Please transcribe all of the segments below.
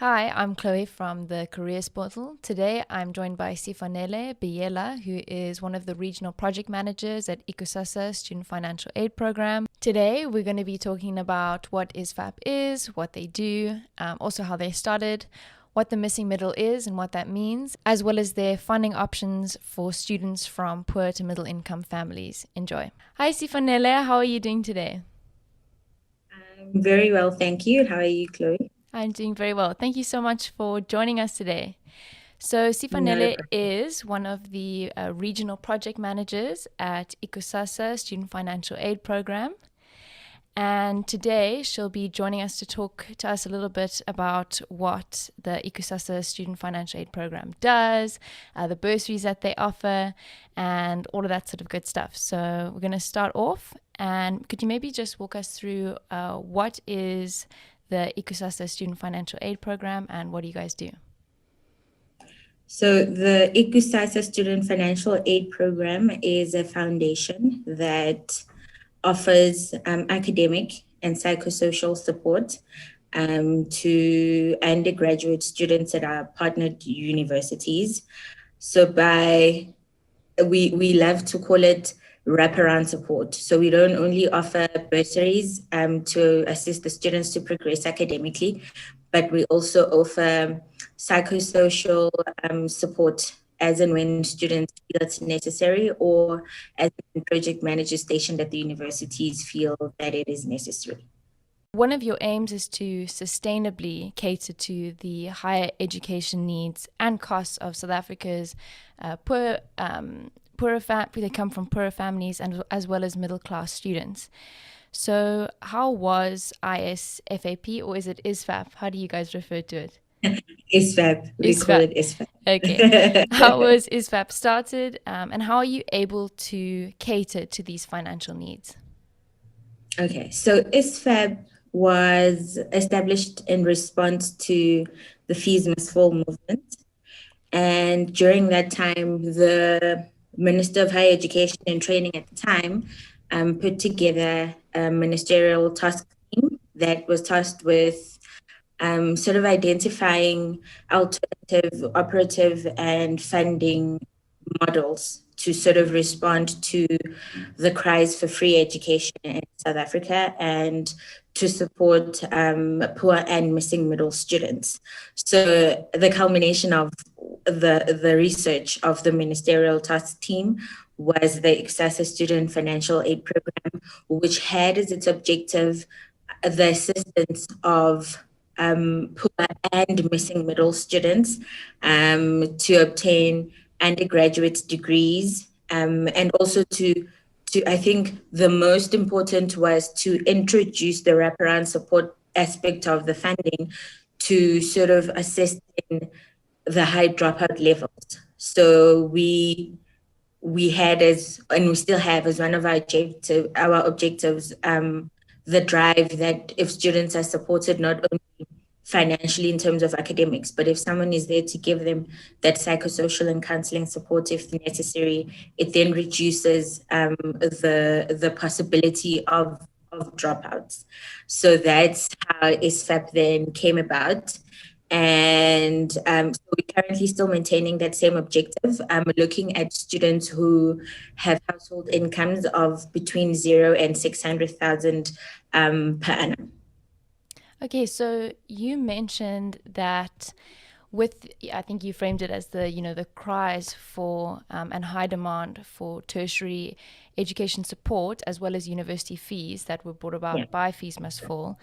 Hi, I'm Chloe from the Careers Portal. Today I'm joined by Sifanele Biyela, who is one of the regional project managers at Ikusasa Student Financial Aid Program. Today we're going to be talking about what ISFAP is, what they do, also how they started, what the missing middle is and what that means, as well as their funding options for students from poor to middle income families. Enjoy. Hi Sifanele, how are you doing today? I'm very well, thank you. How are you, Chloe? I'm doing very well. Thank you so much for joining us today. So Not a Sifanele is one of the regional project managers at Ikusasa Student Financial Aid Program. And today she'll be joining us to talk to us a little bit about what the Ikusasa Student Financial Aid Program does, the bursaries that they offer, and all of that sort of good stuff. So we're going to start off. And could you maybe just walk us through what is the Ikusasa Student Financial Aid Program and what do you guys do? So the Ikusasa Student Financial Aid Program is a foundation that offers academic and psychosocial support to undergraduate students at our partnered universities. So we love to call it wraparound support. So we don't only offer bursaries to assist the students to progress academically, but we also offer psychosocial support as and when students feel it's necessary, or as project managers stationed at the universities feel that it is necessary. One of your aims is to sustainably cater to the higher education needs and costs of South Africa's they come from poorer families and as well as middle class students. So, how was ISFAP, or is it ISFAP? How do you guys refer to it? ISFAP, we call ISFAP. it ISFAP. Okay. How was ISFAP started, and how are you able to cater to these financial needs? Okay, so ISFAP was established in response to the Fees Must Fall movement. And during that time, the Minister of Higher Education and Training at the time put together a ministerial task team that was tasked with sort of identifying alternative, operative, and funding models to sort of respond to the cries for free education in South Africa and to support poor and missing middle students. So the culmination of the research of the ministerial task team was the Ikusasa Student Financial Aid Program, which had as its objective the assistance of poor and missing middle students to obtain undergraduate degrees, and also I think the most important was to introduce the wraparound support aspect of the funding to sort of assist in the high dropout levels. So we had and we still have as one of our objectives, the drive that if students are supported not only financially in terms of academics, but if someone is there to give them that psychosocial and counseling support if necessary, it then reduces the possibility of dropouts. So that's how ISFAP then came about. And so we're currently still maintaining that same objective. Looking at students who have household incomes of between 0 and 600,000 per annum. Okay, so you mentioned that I think you framed it as the cries for and high demand for tertiary education support as well as university fees that were brought about by Fees Must Fall.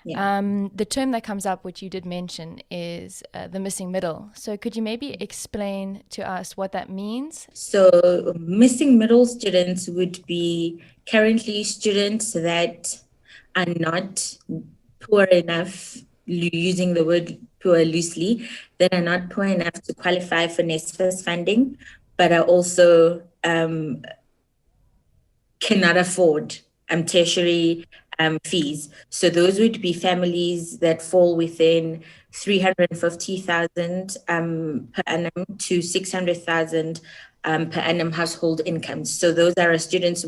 Yeah. The term that comes up, which you did mention, is the missing middle. So could you maybe explain to us what that means? So missing middle students would be currently students that are not poor enough, using the word poor loosely, that are not poor enough to qualify for NSFAS funding, but are also cannot afford tertiary fees. So those would be families that fall within 350,000 per annum to 600,000 per annum household incomes. So those are students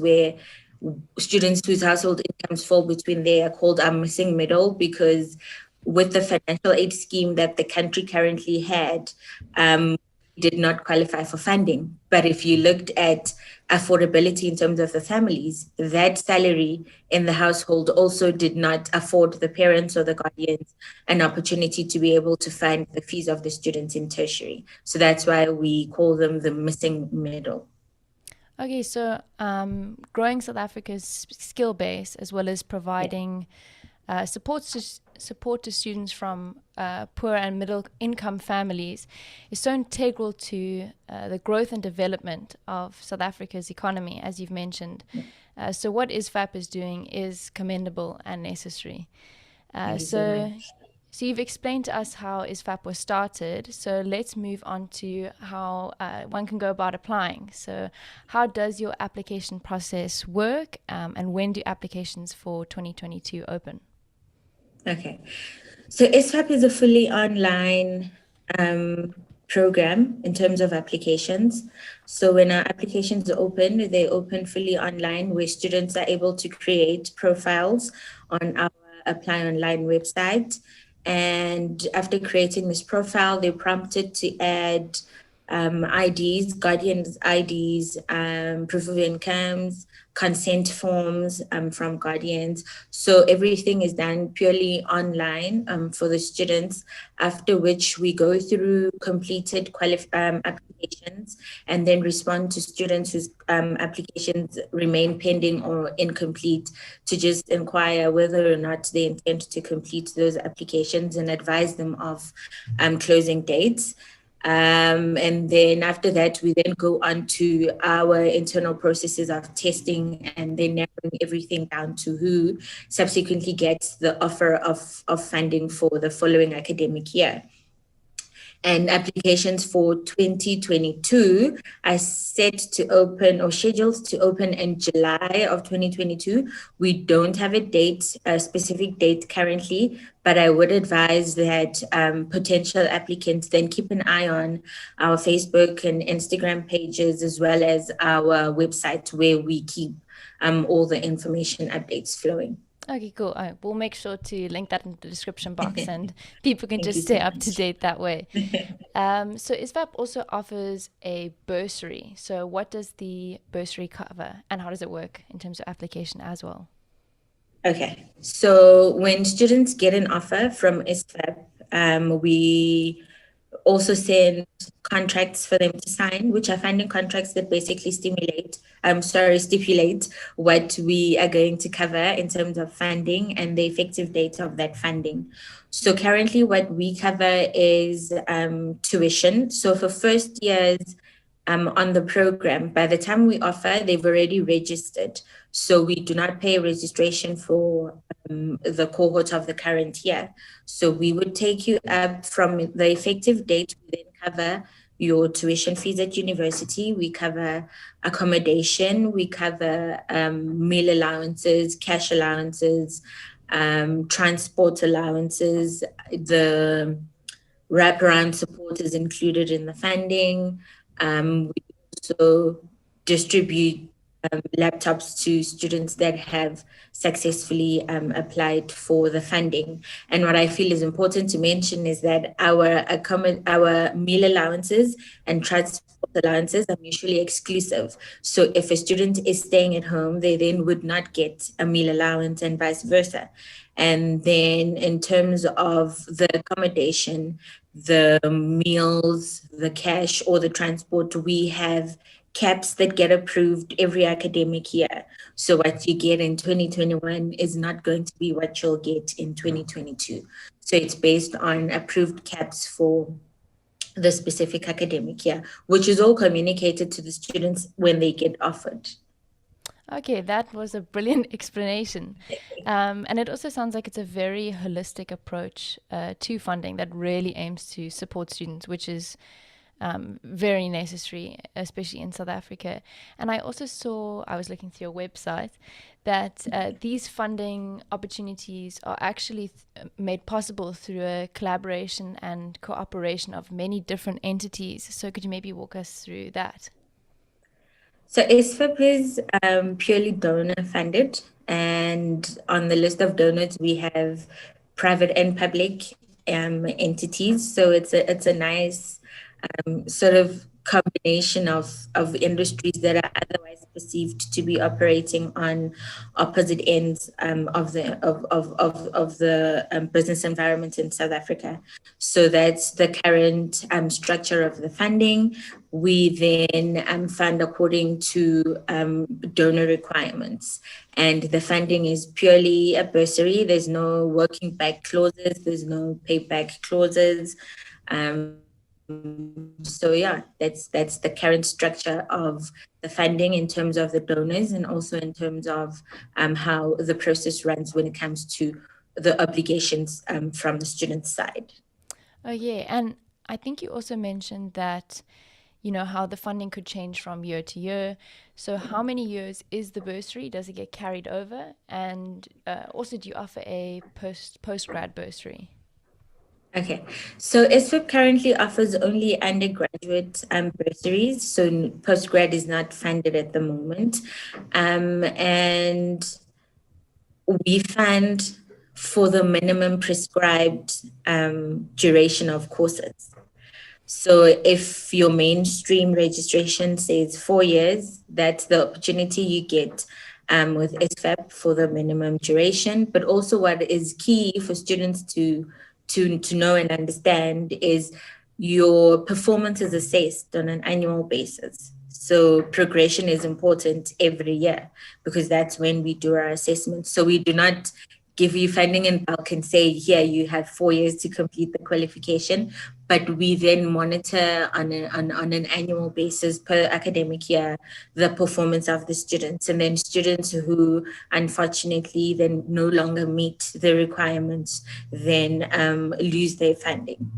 whose household incomes fall between there are called missing middle, because with the financial aid scheme that the country currently had, did not qualify for funding. But if you looked at affordability in terms of the families, that salary in the household also did not afford the parents or the guardians an opportunity to be able to fund the fees of the students in tertiary. So that's why we call them the missing middle. Okay, so growing South Africa's skill base as well as providing support to students from poor and middle income families is so integral to the growth and development of South Africa's economy, as you've mentioned. So what ISFAP is doing is commendable and necessary. So you've explained to us how ISFAP was started. So let's move on to how one can go about applying. So how does your application process work, and when do applications for 2022 open? Okay, so ISFAP is a fully online program in terms of applications. So when our applications open, they open fully online, where students are able to create profiles on our Apply Online website. And after creating this profile, they're prompted to add IDs, guardians' IDs, proof of incomes, consent forms from guardians. So everything is done purely online for the students, after which we go through completed applications and then respond to students whose applications remain pending or incomplete, to just inquire whether or not they intend to complete those applications and advise them of closing dates. And then after that, we then go on to our internal processes of testing and then narrowing everything down to who subsequently gets the offer of funding for the following academic year. And applications for 2022 are set to open or scheduled to open in July of 2022. We don't have a specific date currently, but I would advise that potential applicants then keep an eye on our Facebook and Instagram pages, as well as our website, where we keep all the information updates flowing. Okay, cool. We'll make sure to link that in the description box and people can just stay up to date that way. So ISFAP also offers a bursary. So what does the bursary cover and how does it work in terms of application as well? Okay, so when students get an offer from ISFAP, we also send contracts for them to sign, which are funding contracts that basically stipulate what we are going to cover in terms of funding and the effective date of that funding. So currently what we cover is tuition. So for first years on the program, by the time we offer, they've already registered. So we do not pay registration for the cohort of the current year. So we would take you up from the effective date. We then cover your tuition fees at university. We cover accommodation. We cover meal allowances, cash allowances, transport allowances. The wraparound support is included in the funding. We also distribute laptops to students that have successfully applied for the funding. And what I feel is important to mention is that our meal allowances and transport allowances are mutually exclusive. So if a student is staying at home, they then would not get a meal allowance and vice versa. And then in terms of the accommodation, the meals, the cash, or the transport, we have caps that get approved every academic year. So what you get in 2021 is not going to be what you'll get in 2022. So it's based on approved caps for the specific academic year, which is all communicated to the students when they get offered. Okay, that was a brilliant explanation. And it also sounds like it's a very holistic approach to funding that really aims to support students, which is very necessary, especially in South Africa. And I also saw, I was looking through your website, that these funding opportunities are actually made possible through a collaboration and cooperation of many different entities. So could you maybe walk us through that? So ISFAP is purely donor funded, and on the list of donors we have private and public entities. So it's a nice sort of combination of industries that are otherwise perceived to be operating on opposite ends of the business environment in South Africa. So that's the current structure of the funding. We then fund according to donor requirements. And the funding is purely a bursary. There's no working back clauses. There's no payback clauses. So yeah, that's the current structure of the funding in terms of the donors, and also in terms of how the process runs when it comes to the obligations from the student side. Oh, yeah. And I think you also mentioned that, how the funding could change from year to year. So how many years is the bursary? Does it get carried over? And also, do you offer a post-grad bursary? Okay, so ISFAP currently offers only undergraduate bursaries, so postgrad is not funded at the moment. And we fund for the minimum prescribed duration of courses. So if your mainstream registration says 4 years, that's the opportunity you get with ISFAP for the minimum duration. But also what is key for students to know and understand is your performance is assessed on an annual basis. So progression is important every year, because that's when we do our assessment. So we do not give you funding in bulk and say, here, you have 4 years to complete the qualification. But we then monitor on an annual basis per academic year the performance of the students. And then students who unfortunately then no longer meet the requirements then lose their funding.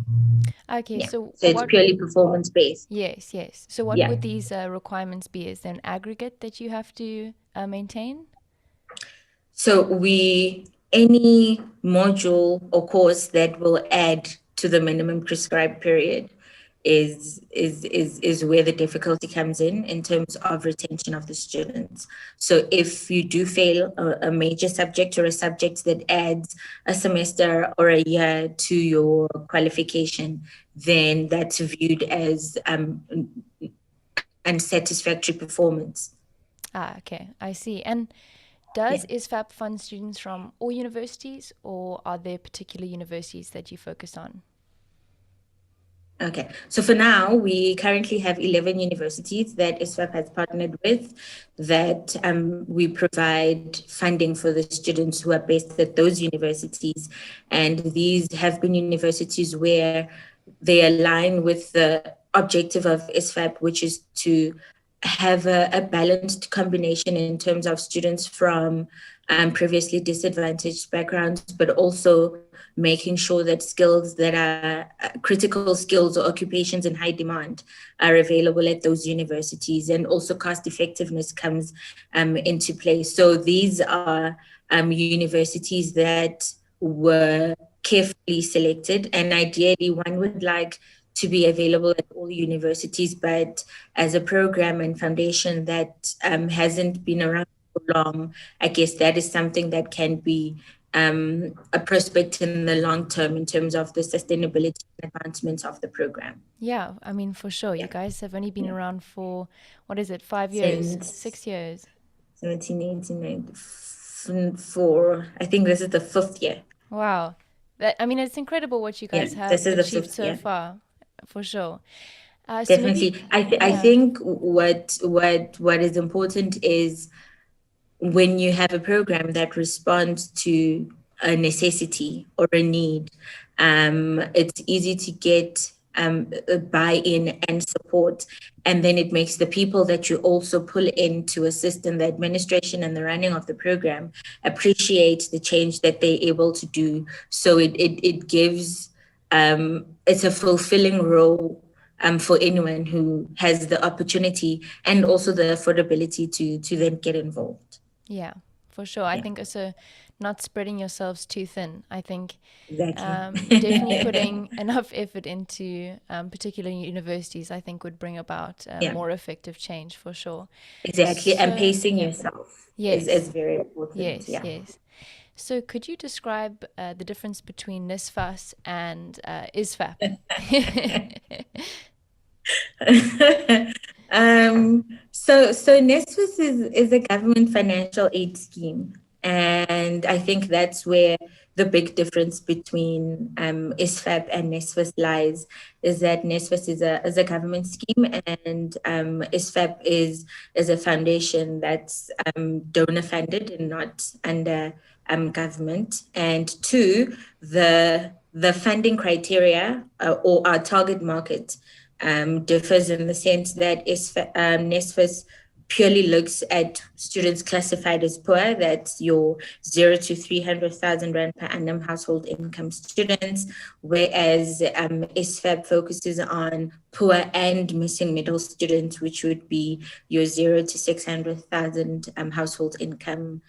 Okay, Yeah. so So it's purely performance based. Yes, yes. So what Yeah. would these requirements be? Is there an aggregate that you have to maintain? So any module or course that will add to the minimum prescribed period is where the difficulty comes in terms of retention of the students. So if you do fail a major subject or a subject that adds a semester or a year to your qualification, then that's viewed as unsatisfactory performance. Okay, I see. And does ISFAP fund students from all universities, or are there particular universities that you focus on? Okay, so for now, we currently have 11 universities that ISFAP has partnered with, that we provide funding for the students who are based at those universities. And these have been universities where they align with the objective of ISFAP, which is to have a balanced combination in terms of students from previously disadvantaged backgrounds, but also making sure that skills that are critical skills or occupations in high demand are available at those universities, and also cost effectiveness comes into play. So these are universities that were carefully selected, and ideally one would like to be available at all universities, but as a program and foundation that hasn't been around for long, I guess that is something that can be a prospect in the long term in terms of the sustainability and advancement of the program. Yeah, I mean, for sure. You guys have only been around for, what is it, 5 years, Since 6 years? 17, 18, 94. I think this is the 5th year. Wow. I mean, it's incredible what you guys This have is the achieved 5th so year. far, for sure. So Definitely. maybe, I yeah. think what is important is when you have a program that responds to a necessity or a need, it's easy to get buy-in and support. And then it makes the people that you also pull in to assist in the administration and the running of the program appreciate the change that they're able to do. So it gives, it's a fulfilling role for anyone who has the opportunity and also the affordability to then get involved. Yeah, for sure. I think also not spreading yourselves too thin. I think Exactly. definitely putting enough effort into particular universities, I think, would bring about more effective change, for sure. Exactly. And So, pacing yeah. yourself is Yes. very important. Yes, Yeah. yes. So could you describe the difference between NSFAS and ISFAP? So NSFAS is a government financial aid scheme, and I think that's where the big difference between ISFAP and NSFAS lies. Is that NSFAS is a government scheme, and ISFAP is a foundation that's donor funded and not under government. And two, the funding criteria or our target market differs in the sense that NSFAS purely looks at students classified as poor. That's your 0 to 300,000 rand per annum household income students, whereas ISFAP focuses on poor and missing middle students, which would be your 0 to 600,000 household income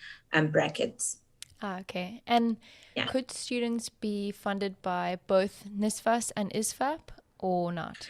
brackets. Okay. And Yeah. could students be funded by both NSFAS and ISFAP or not?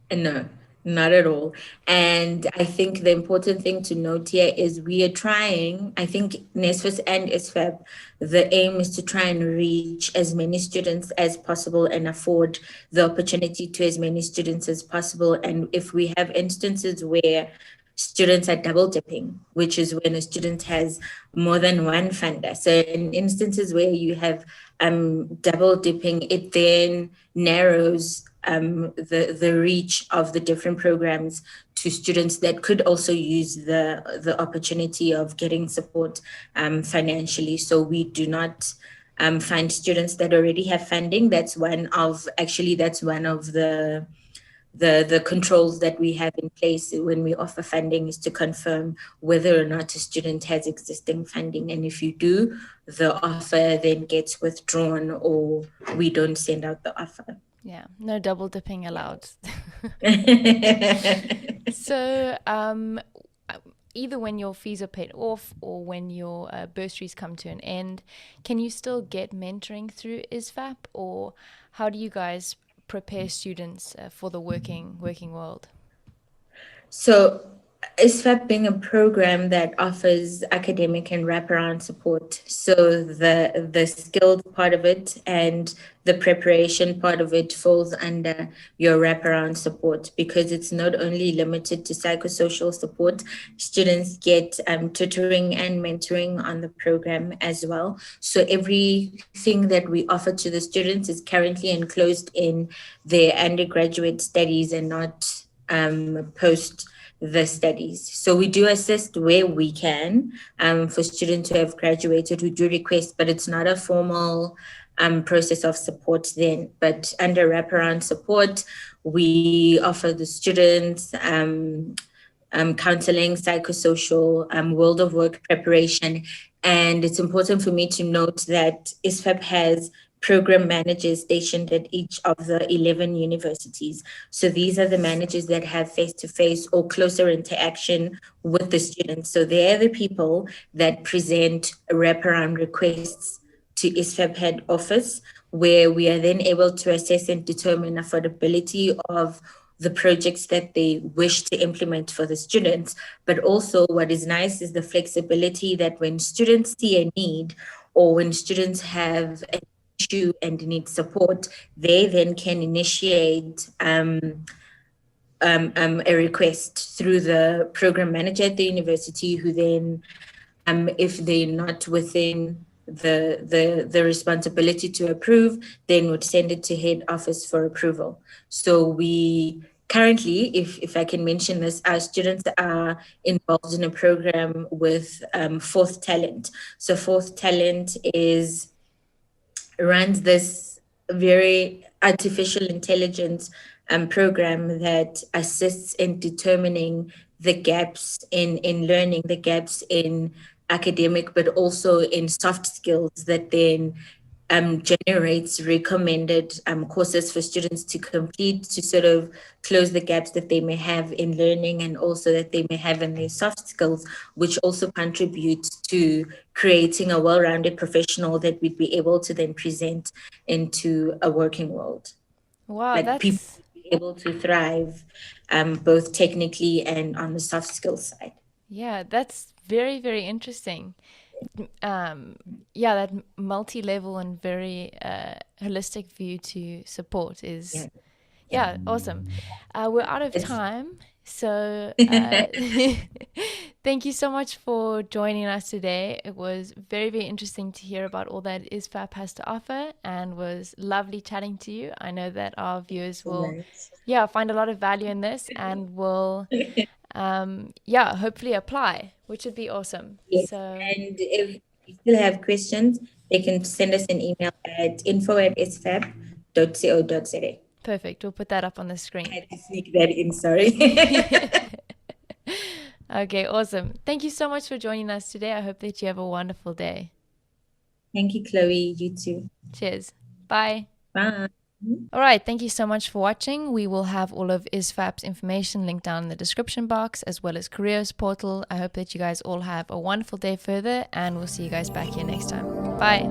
No, not at all. And I think the important thing to note here is we are trying, I think NSFAS and ISFAP, the aim is to try and reach as many students as possible and afford the opportunity to as many students as possible. And if we have instances where students are double dipping, which is when a student has more than one funder. So in instances where you have double dipping, it then narrows the reach of the different programs to students that could also use the opportunity of getting support financially. So we do not find students that already have funding. That's one of the controls that we have in place when we offer funding, is to confirm whether or not a student has existing funding. And if you do, the offer then gets withdrawn or we don't send out the offer. Yeah, no double dipping allowed. So, either when your fees are paid off or when your bursaries come to an end, can you still get mentoring through ISFAP, or how do you guys prepare students for the working world? So ISFAP being a program that offers academic and wraparound support. So the skilled part of it and the preparation part of it falls under your wraparound support, because it's not only limited to psychosocial support. Students get tutoring and mentoring on the program as well. So everything that we offer to the students is currently enclosed in their undergraduate studies and not post the studies. So we do assist where we can for students who have graduated who do request, but it's not a formal process of support then. But under wraparound support, we offer the students counseling, psychosocial, world of work preparation. And it's important for me to note that ISFAP has program managers stationed at each of the 11 universities. So these are the managers that have face-to-face or closer interaction with the students. So they're the people that present wraparound requests to ISFAP head office, where we are then able to assess and determine affordability of the projects that they wish to implement for the students. But also what is nice is the flexibility that when students see a need or when students have an issue and need support, they then can initiate a request through the program manager at the university, who then, if they're not within the responsibility to approve, then would send it to head office for approval. So we currently, if I can mention this, our students are involved in a program with Fourth Talent. So Fourth Talent runs this very artificial intelligence program that assists in determining the gaps in learning, the gaps in academic, but also in soft skills, that then generates recommended courses for students to complete to sort of close the gaps that they may have in learning and also that they may have in their soft skills, which also contributes to creating a well-rounded professional that we'd be able to then present into a working world. Wow, Like people that's be able to thrive both technically and on the soft skills side. yeah, that's very, very interesting. that multi-level and very holistic view to support is awesome. We're out of time, so thank you so much for joining us today. It was very, very interesting to hear about all that ISFAP has to offer, and was lovely chatting to you. I know that our viewers will find a lot of value in this, and will hopefully apply, which would be awesome. Yes. So, And if you still have questions, they can send us an email at info@isfap.co.za. perfect. We'll put that up on the I screen. had to sneak that in, sorry. Okay, awesome. Thank you so much for joining us today. I hope that you have a wonderful day. Thank you, Chloe. You too. Cheers. Bye. Bye. All right. Thank you so much for watching. We will have all of ISFAP's information linked down in the description box, as well as careers portal. I hope that you guys all have a wonderful day further, and we'll see you guys back here next time. Bye.